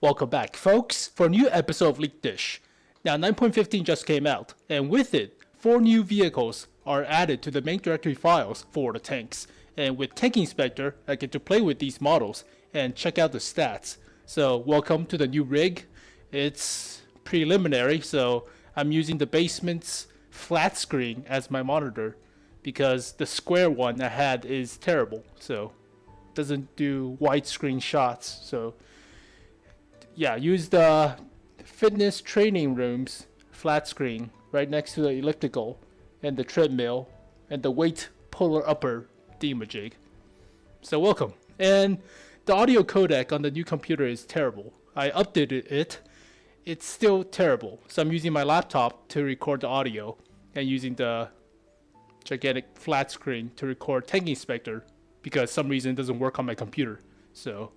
Welcome back, folks, for a new episode of Leak Dish. Now, 9.15 just came out, and with it, 4 new vehicles are added to the main directory files for the tanks. And with Tank Inspector, I get to play with these models and check out the stats. So, welcome to the new rig. It's preliminary, so I'm using the basement's flat screen as my monitor because the square one I had is terrible, so doesn't do widescreen shots. So yeah, use the fitness training room's flat screen right next to the elliptical and the treadmill and the weight puller upper thingamajig. So welcome. And the audio codec on the new computer is terrible. I updated it. It's still terrible. So I'm using my laptop to record the audio and using the gigantic flat screen to record Tank Inspector because some reason it doesn't work on my computer. So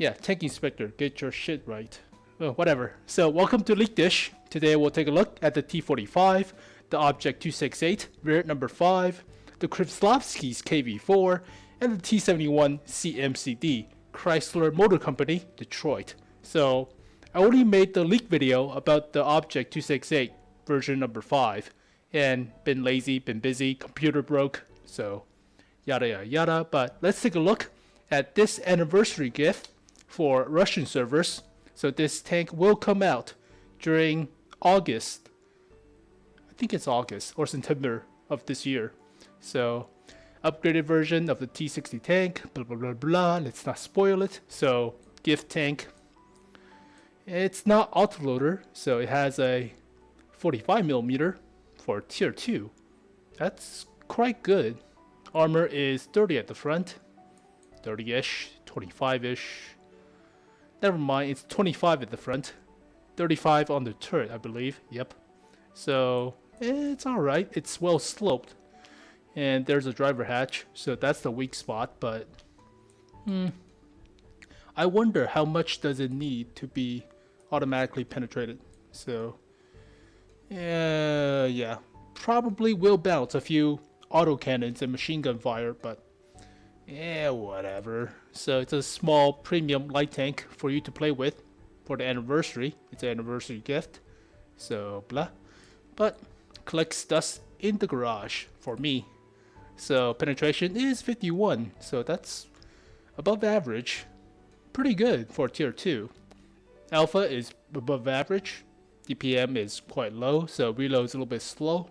yeah, Tank Inspector, get your shit right. Oh, whatever. So welcome to Leak Dish. Today we'll take a look at the T-45, the Object 268, variant number 5, the Kreslavsky KV-4, and the T-71 CMCD, Chrysler Motor Company, Detroit. So I only made the leak video about the Object 268 version number 5 and been lazy, been busy, computer broke, so yada yada yada. But let's take a look at this anniversary gift for Russian servers. So this tank will come out during August. I think it's August or September of this year. So upgraded version of the T-60 tank, blah blah blah blah. Let's not spoil it. So gift tank. It's not autoloader, so it has a 45mm for tier 2. That's quite good. Armor is 30 at the front. 30-ish, 25-ish. Never mind, it's 25 at the front. 35 on the turret, I believe. Yep. So it's alright. It's well sloped. And there's a driver hatch, so that's the weak spot, but I wonder how much does it need to be automatically penetrated. So yeah, probably will bounce a few autocannons and machine gun fire, but yeah, whatever. So it's a small premium light tank for you to play with for the anniversary. It's an anniversary gift, so blah. But collects dust in the garage for me. So penetration is 51, so that's above average. Pretty good for tier 2. Alpha is above average. DPM is quite low, so reload's a little bit slow.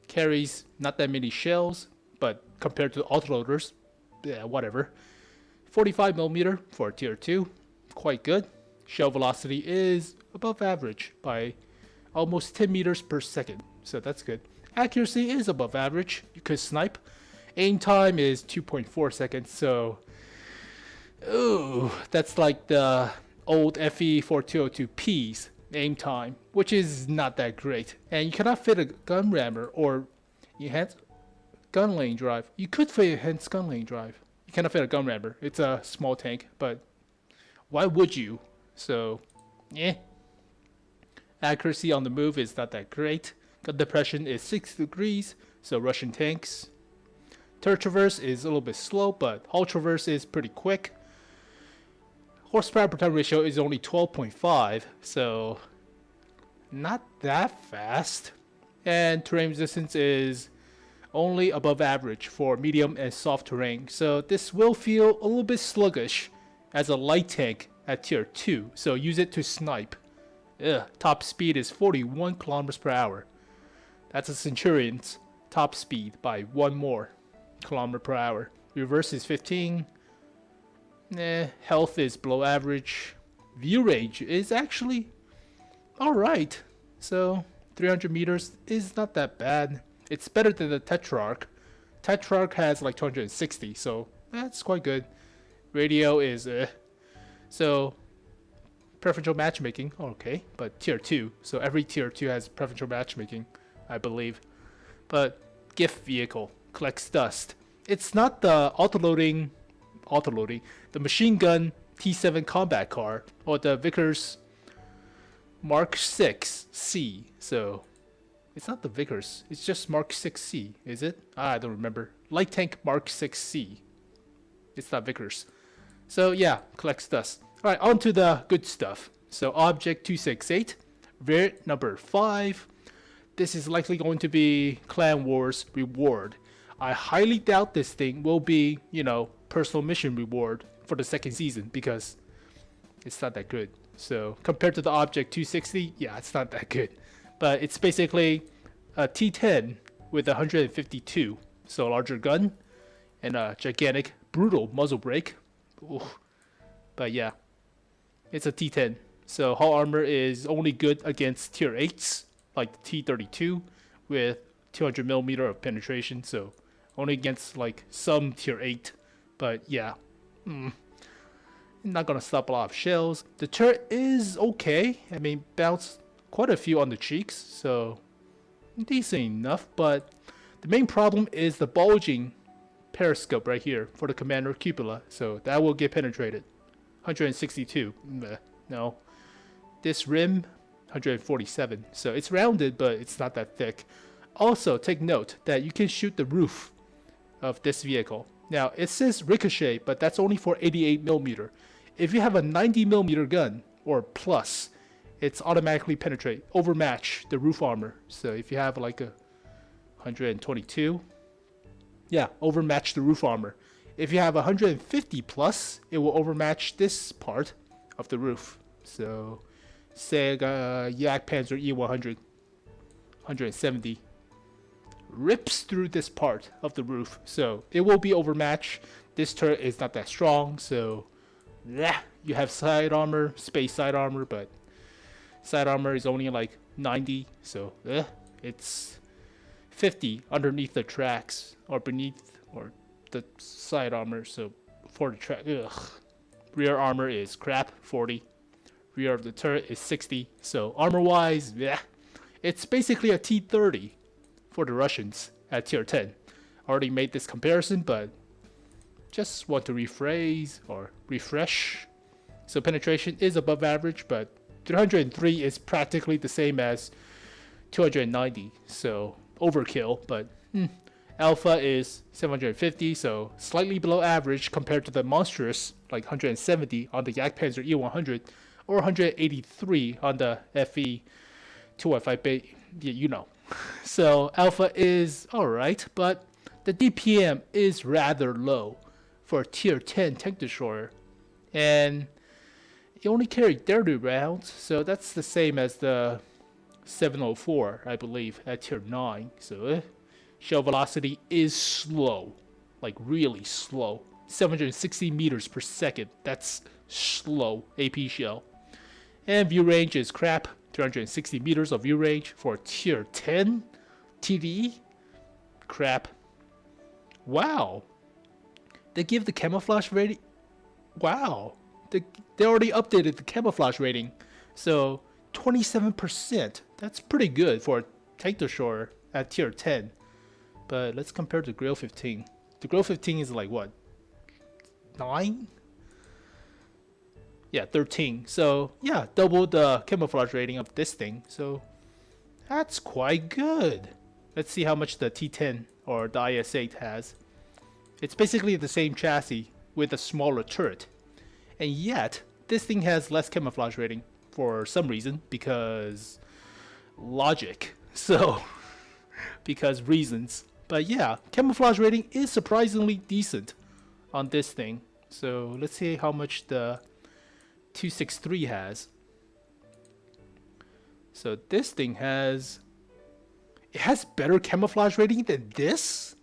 Carries not that many shells, but compared to autoloaders, yeah, whatever. 45mm for tier 2, quite good. Shell velocity is above average by almost 10 meters per second, so that's good. Accuracy is above average, you could snipe. Aim time is 2.4 seconds, so ooh, that's like the old FE4202P's aim time, which is not that great. And you cannot fit a gun rammer or enhanced gun lane drive. You could fit a enhanced gun lane drive. You cannot fit a gun rammer. It's a small tank, but why would you? So, yeah. Accuracy on the move is not that great. Gun depression is 6 degrees, so Russian tanks. Turret traverse is a little bit slow, but hull traverse is pretty quick. Horsepower per ton ratio is only 12.5, so not that fast. And terrain resistance is only above average for medium and soft terrain, so this will feel a little bit sluggish as a light tank at tier 2, so use it to snipe. Top speed is 41 kilometers per hour. That's a Centurion's top speed by 1 more kilometer per hour. Reverse is 15. Health is below average. View range is actually alright. So 300 meters is not that bad. It's better than the Tetrarch. Tetrarch has like 260, so that's quite good. Radio is so preferential matchmaking, okay, but tier 2. So every tier 2 has preferential matchmaking, I believe. But gift vehicle collects dust. It's not the autoloading, the machine gun T7 combat car or the Vickers Mark 6C. So it's not the Vickers, it's just Mark 6C, is it? I don't remember. Light tank Mark 6C. It's not Vickers. So yeah, collects dust. All right, on to the good stuff. So Object 268, variant number 5. This is likely going to be Clan Wars reward. I highly doubt this thing will be, personal mission reward for the second season because it's not that good. So compared to the Object 260, yeah, it's not that good. But it's basically a T10 with 152, so a larger gun and a gigantic, brutal muzzle brake. Ooh. But yeah, it's a T10. So hull armor is only good against tier 8s, like the T32, with 200mm of penetration. So only against like some tier 8. But yeah, not gonna stop a lot of shells. The turret is okay. I mean, bounced quite a few on the cheeks, so decent enough. But the main problem is the bulging periscope right here for the commander cupola. So that will get penetrated. 162. No. This rim, 147. So it's rounded, but it's not that thick. Also, take note that you can shoot the roof of this vehicle. Now, it says ricochet, but that's only for 88mm. If you have a 90mm gun or plus, it's automatically penetrate, overmatch the roof armor. So if you have like a 122, yeah, overmatch the roof armor. If you have 150 plus, it will overmatch this part of the roof. So say Yak Panzer E100, 170 rips through this part of the roof, so it will be overmatched. This turret is not that strong, so yeah, you have side armor, space side armor, but side armor is only like 90, so it's 50 underneath the tracks or beneath or the side armor. So for the track, rear armor is crap, 40. Rear of the turret is 60. So armor wise, yeah, it's basically a T30 for the Russians at tier 10. Already made this comparison, but just want to rephrase or refresh. So penetration is above average, but 303 is practically the same as 290. So overkill, but alpha is 750, so slightly below average compared to the monstrous like 170 on the Yak Panzer E100 or 183 on the FE 215. Yeah, So alpha is alright, but the DPM is rather low for a tier 10 tank destroyer, and you only carry 30 rounds, so that's the same as the 704, I believe, at tier 9. So shell velocity is slow, like really slow. 760 meters per second, that's slow AP shell. And view range is crap, 360 meters of view range for tier 10 TDE, crap. Wow, they give the camouflage rating. Wow, they already updated the camouflage rating, so 27%. That's pretty good for a tank destroyer at tier 10. But let's compare to Grill 15. The Grill 15 is like what, 9? Yeah, 13. So yeah, double the camouflage rating of this thing. So that's quite good. Let's see how much the T10 or the IS-8 has. It's basically the same chassis with a smaller turret. And yet, this thing has less camouflage rating for some reason, because logic. So, because reasons. But yeah, camouflage rating is surprisingly decent on this thing. So let's see how much the 263 has. So this thing has... it has better camouflage rating than this?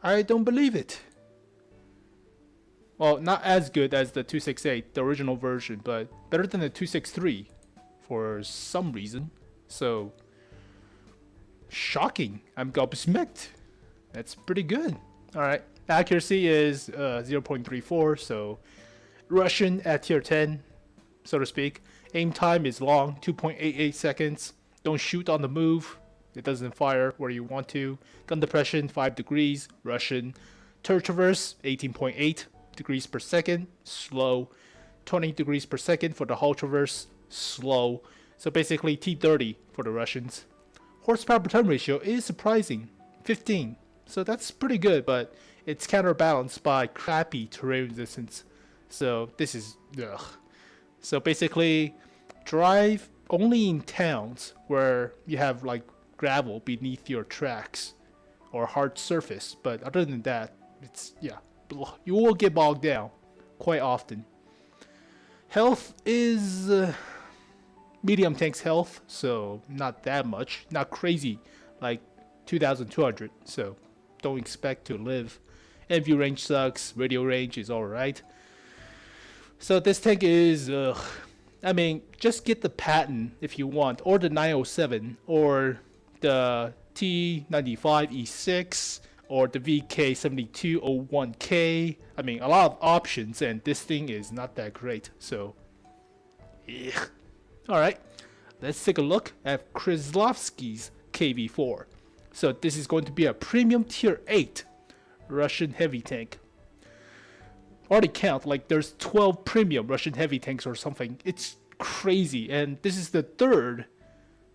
I don't believe it. Well, not as good as the 268, the original version, but better than the 263 for some reason. So, shocking. I'm gobsmacked. That's pretty good. Alright, accuracy is 0.34, so Russian at tier 10, so to speak. Aim time is long, 2.88 seconds. Don't shoot on the move. It doesn't fire where you want to. Gun depression, 5 degrees, Russian. Turret traverse, 18.8 degrees per second, slow. 20 degrees per second for the hull traverse, slow. So basically T30 for the Russians. Horsepower per ton ratio is surprising, 15. So that's pretty good, but it's counterbalanced by crappy terrain resistance. So this is ugh. So basically, drive only in towns where you have like gravel beneath your tracks or hard surface. But other than that, it's yeah, you will get bogged down quite often. Health is medium tank's health, so not that much, not crazy, like 2,200. So don't expect to live. And view range sucks. Radio range is alright. So this tank is, I mean, just get the patent if you want, or the 907, or the T95E6, or the VK7201K. I mean, a lot of options, and this thing is not that great. So, yeah. Alright, let's take a look at Kreslavsky's KV-4. So this is going to be a premium tier 8 Russian heavy tank. Already count, like there's 12 premium Russian heavy tanks or something. It's crazy, and this is the third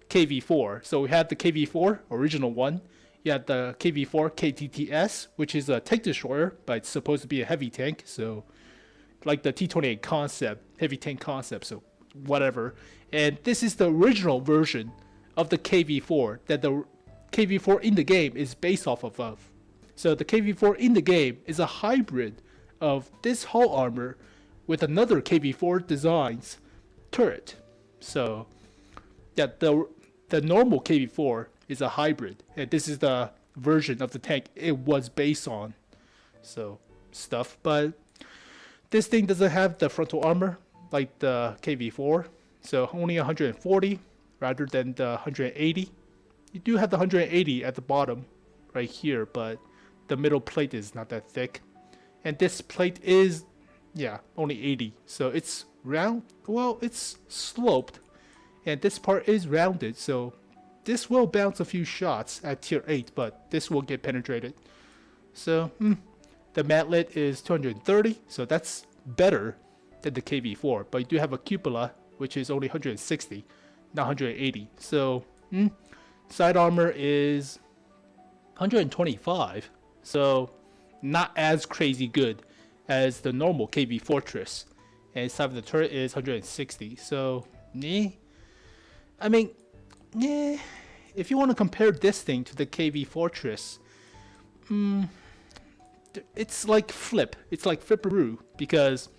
KV-4. So we had the KV-4, original one. You had the KV-4 KTTS, which is a tank destroyer, but it's supposed to be a heavy tank. So like the T-28 concept, heavy tank concept, so whatever. And this is the original version of the KV-4 that the KV-4 in the game is based off of. So the KV-4 in the game is a hybrid of this hull armor with another KV-4 design's turret. So yeah, the normal KV-4 is a hybrid, and this is the version of the tank it was based on. So stuff, but this thing doesn't have the frontal armor like the KV-4, so only 140 rather than the 180. You do have the 180 at the bottom right here, but the middle plate is not that thick. And this plate is, yeah, only 80. So it's round, well, it's sloped. And this part is rounded, so this will bounce a few shots at tier 8, but this will get penetrated. So, the matlet is 230, so that's better than the KV-4. But you do have a cupola, which is only 160, not 180. So, side armor is 125, so not as crazy good as the normal KV Fortress. And side of the turret is 160, so I mean, if you want to compare this thing to the KV Fortress, it's like flipperoo, because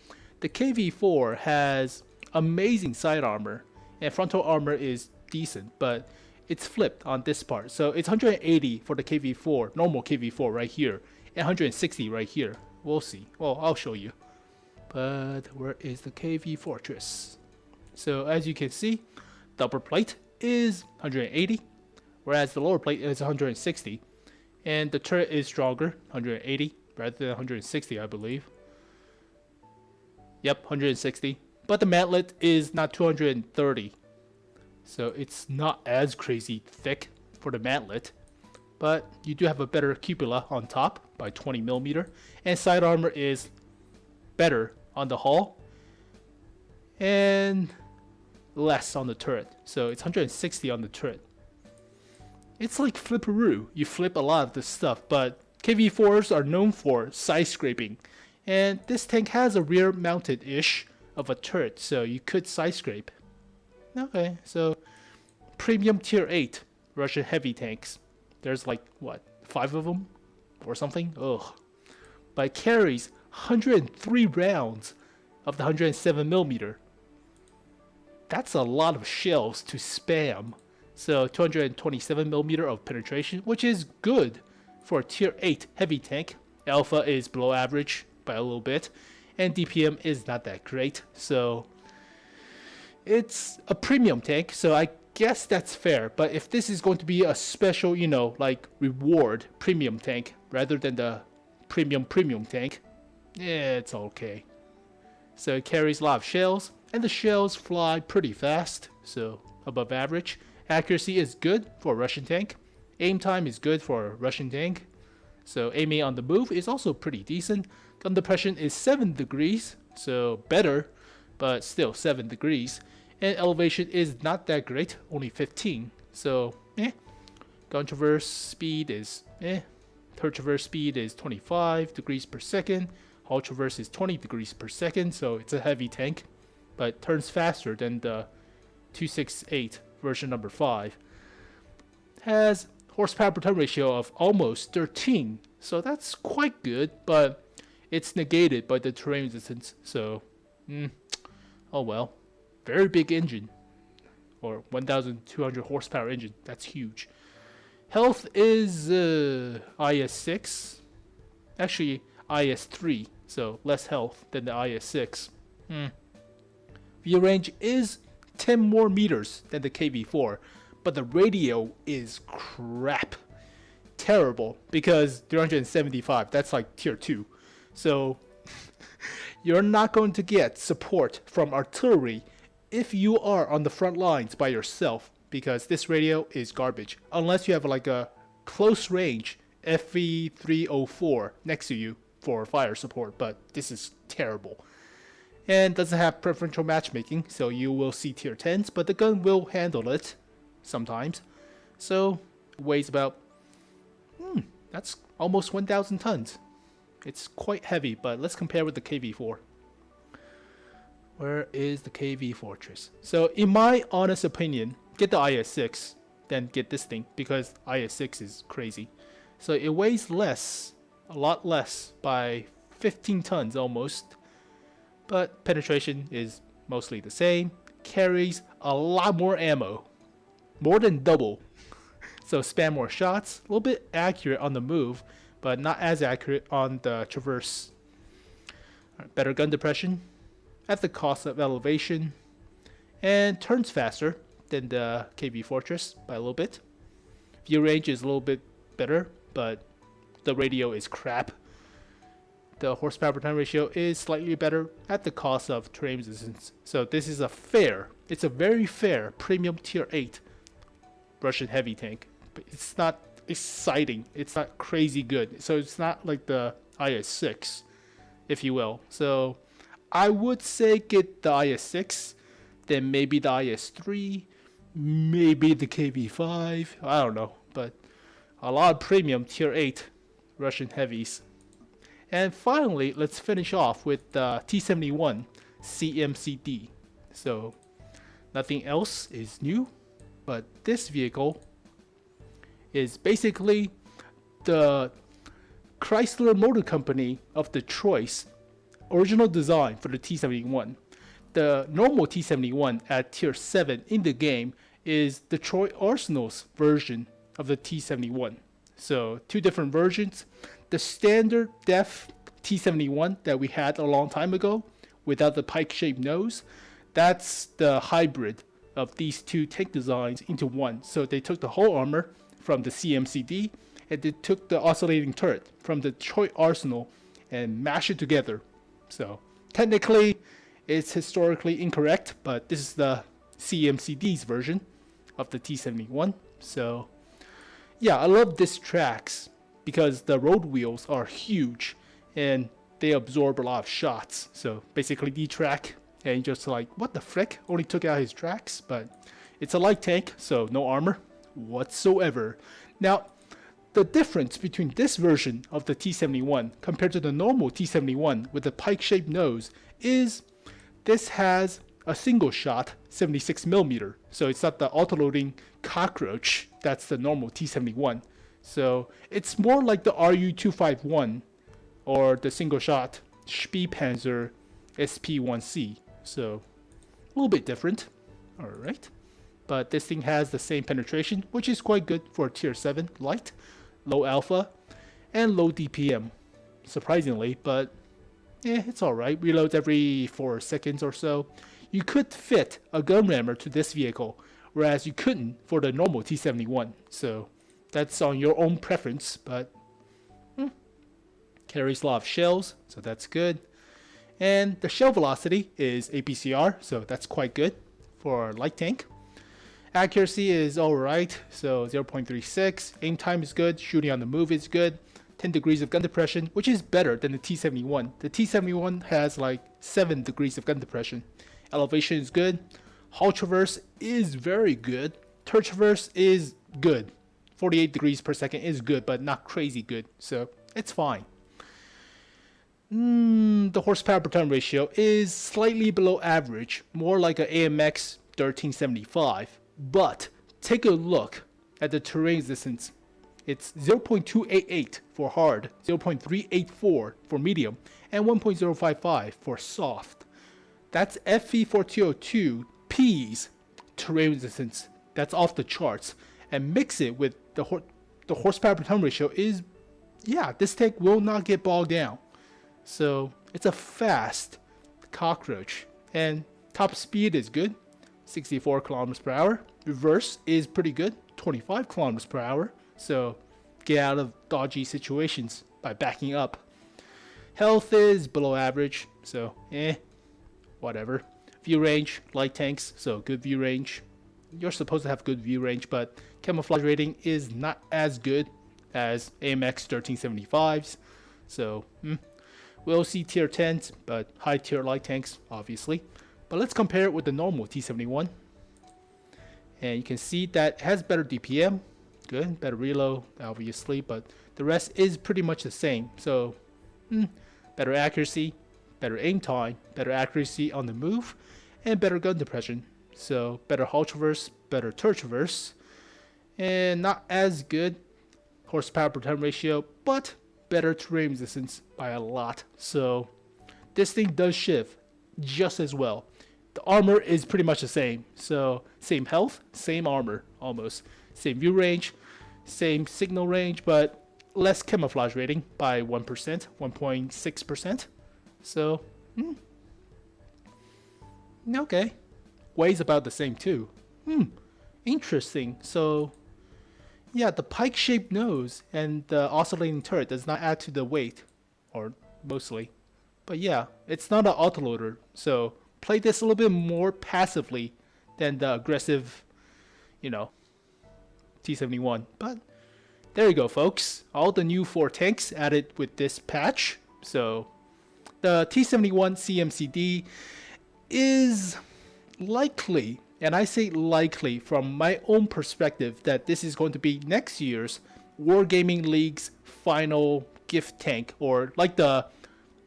the KV-4 has amazing side armor and frontal armor is decent, but it's flipped on this part. So it's 180 for the KV-4, normal KV-4 right here, and 160 right here. We'll see. Well, I'll show you. But where is the KV Fortress? So as you can see, the upper plate is 180, whereas the lower plate is 160. And the turret is stronger, 180, rather than 160, I believe. Yep, 160. But the matlet is not 230. So it's not as crazy thick for the matlet. But you do have a better cupola on top by 20mm. And side armor is better on the hull. And less on the turret. So it's 160 on the turret. It's like flipperoo. You flip a lot of this stuff, but KV-4s are known for side scraping. And this tank has a rear mounted-ish of a turret, so you could side scrape. Okay, so premium tier 8 Russian heavy tanks. There's like, what, 5 of them? Or something? Ugh. But it carries 103 rounds of the 107mm. That's a lot of shells to spam. So 227mm of penetration, which is good for a tier 8 heavy tank. Alpha is below average by a little bit, and DPM is not that great. So it's a premium tank, so I guess that's fair. But if this is going to be a special, like reward premium tank rather than the premium tank, it's okay. So it carries a lot of shells, and the shells fly pretty fast, so above average. Accuracy is good for a Russian tank. Aim time is good for a Russian tank. So aiming on the move is also pretty decent. Gun depression is 7 degrees, so better, but still 7 degrees. And elevation is not that great, only 15. So, Gun traverse speed is, Turret traverse speed is 25 degrees per second. Hull traverse is 20 degrees per second, so it's a heavy tank, but turns faster than the 268 version number 5. Has horsepower per ton ratio of almost 13, so that's quite good, but it's negated by the terrain resistance, so oh well. Very big engine, or 1,200 horsepower engine, that's huge. Health is IS6, actually IS3, so less health than the IS6. View range is 10 more meters than the KV-4, but the radio is crap. Terrible, because 375, that's like tier 2. So you're not going to get support from artillery if you are on the front lines by yourself, because this radio is garbage. Unless you have like a close range FV304 next to you for fire support, but this is terrible. And doesn't have preferential matchmaking, so you will see tier 10s, but the gun will handle it sometimes. So weighs about, that's almost 1,000 tons. It's quite heavy, but let's compare with the KV-4. Where is the KV Fortress? So in my honest opinion, get the IS-6, then get this thing, because IS-6 is crazy. So it weighs less, a lot less, by 15 tons almost, but penetration is mostly the same. Carries a lot more ammo, more than double. So spam more shots, a little bit accurate on the move, but not as accurate on the traverse. Better gun depression at the cost of elevation, and turns faster than the KV Fortress by a little bit. View range is a little bit better, but the radio is crap. The horsepower per ton ratio is slightly better at the cost of terrain resistance. So this is it's a very fair premium tier 8 Russian heavy tank. But it's not exciting, it's not crazy good. So it's not like the IS-6, if you will. So I would say get the IS-6, then maybe the IS-3, maybe the KV-5, I don't know. But a lot of premium tier 8 Russian heavies. And finally, let's finish off with the T-71 CMCD. So nothing else is new, but this vehicle is basically the Chrysler Motor Company of Detroit's original design for the T-71. The normal T-71 at tier 7 in the game is Detroit Arsenal's version of the T-71. So two different versions. The standard def T-71 that we had a long time ago without the pike-shaped nose, that's the hybrid of these two tank designs into one. So they took the whole armor from the CMCD and they took the oscillating turret from the Detroit Arsenal and mashed it together. So technically it's historically incorrect, but this is the CMCD's version of the T-71. So yeah, I love this tracks because the road wheels are huge and they absorb a lot of shots. So basically D-track, and just like, what the frick? Only took out his tracks, but it's a light tank, so no armor whatsoever. Now, the difference between this version of the T-71 compared to the normal T-71 with the pike-shaped nose is this has a single shot 76mm. So it's not the auto-loading cockroach that's the normal T-71. So it's more like the RU-251 or the single shot Spielpanzer SP-1C. So a little bit different. Alright. But this thing has the same penetration, which is quite good for tier 7 light, low alpha, and low DPM. Surprisingly, but it's alright. Reloads every 4 seconds or so. You could fit a gun rammer to this vehicle, whereas you couldn't for the normal T-71. So that's on your own preference, but carries a lot of shells, so that's good. And the shell velocity is APCR, so that's quite good for a light tank. Accuracy is alright, so 0.36. Aim time is good, shooting on the move is good. 10 degrees of gun depression, which is better than the T-71. The T-71 has like 7 degrees of gun depression. Elevation is good. Hull traverse is very good. Turret traverse is good. 48 degrees per second is good, but not crazy good, so it's fine. The horsepower per ton ratio is slightly below average, more like an AMX 1375. But take a look at the terrain resistance. It's 0.288 for hard, 0.384 for medium, and 1.055 for soft. That's FV4202P's terrain resistance. That's off the charts. And mix it with the horsepower per ton ratio is, yeah, this tank will not get bogged down. So it's a fast cockroach. And top speed is good, 64 kilometers per hour. Reverse is pretty good, 25 kilometers per hour. So get out of dodgy situations by backing up. Health is below average, so whatever. View range, light tanks, so good view range. You're supposed to have good view range, but camouflage rating is not as good as AMX 1375s. So we'll see tier 10s, but high tier light tanks, obviously. But let's compare it with the normal T71. And you can see that it has better DPM, good, better reload, obviously, but the rest is pretty much the same. So better accuracy, better aim time, better accuracy on the move, and better gun depression. So better hull traverse, better turret traverse, and not as good horsepower per ton ratio, but better terrain resistance by a lot. So this thing does shift just as well. The armor is pretty much the same. So same health, same armor almost. Same view range, same signal range, but less camouflage rating by 1%, 1.6%. So, okay. Weighs about the same too. Interesting. So, yeah, the pike-shaped nose and the oscillating turret does not add to the weight, or mostly. But yeah, it's not an autoloader, so play this a little bit more passively than the aggressive, T71. But there you go, folks. All the new 4 tanks added with this patch. So the T71 CMCD is likely, and I say likely from my own perspective, that this is going to be next year's Wargaming League's final gift tank, or like the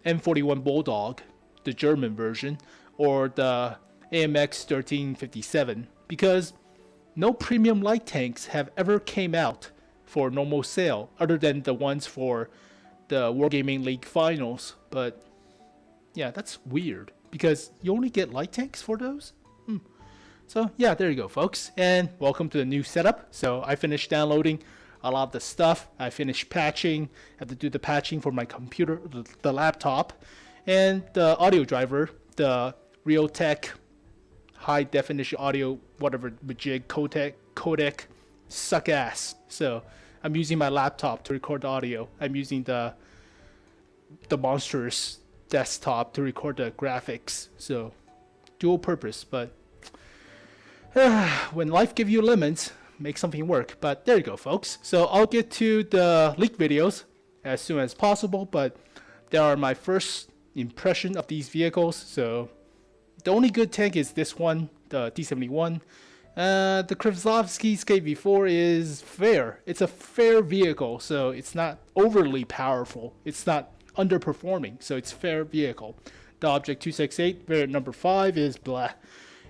M41 Bulldog, the German version, or the AMX 1357, because no premium light tanks have ever came out for normal sale other than the ones for the Wargaming League finals. But yeah, that's weird because you only get light tanks for those. So yeah, there you go, folks, and welcome to the new setup. So I finished downloading a lot of the stuff. I finished patching. I have to do the patching for my computer, the laptop, and the audio driver, the Realtek high definition audio, whatever, jig codec suck ass. So I'm using my laptop to record the audio. I'm using the monstrous desktop to record the graphics. So dual purpose, but when life gives you lemons, make something work. But there you go, folks. So I'll get to the leak videos as soon as possible, but they are my first impression of these vehicles. So the only good tank is this one, the T71. The Kreslavsky KV-4 is fair. It's a fair vehicle, so it's not overly powerful. It's not underperforming, so it's fair vehicle. The Object 268 variant number 5 is blah.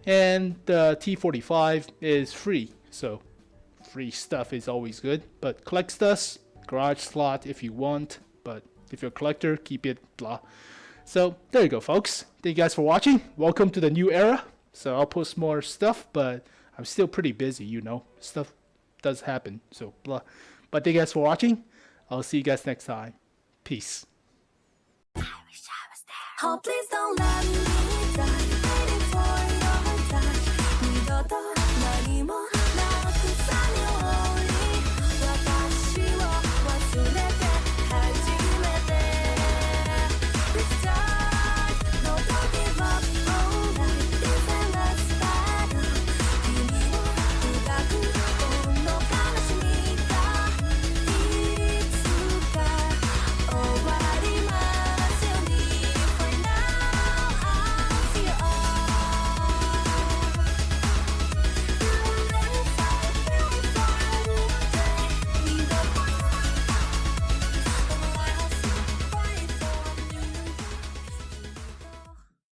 And the T45 is free, so free stuff is always good. But collect stuff, garage slot if you want, but if you're a collector, keep it blah. So there you go, folks. Thank you guys for watching. Welcome to the new era. So I'll post more stuff, but I'm still pretty busy, Stuff does happen, so blah. But thank you guys for watching. I'll see you guys next time. Peace. Oh, please don't let me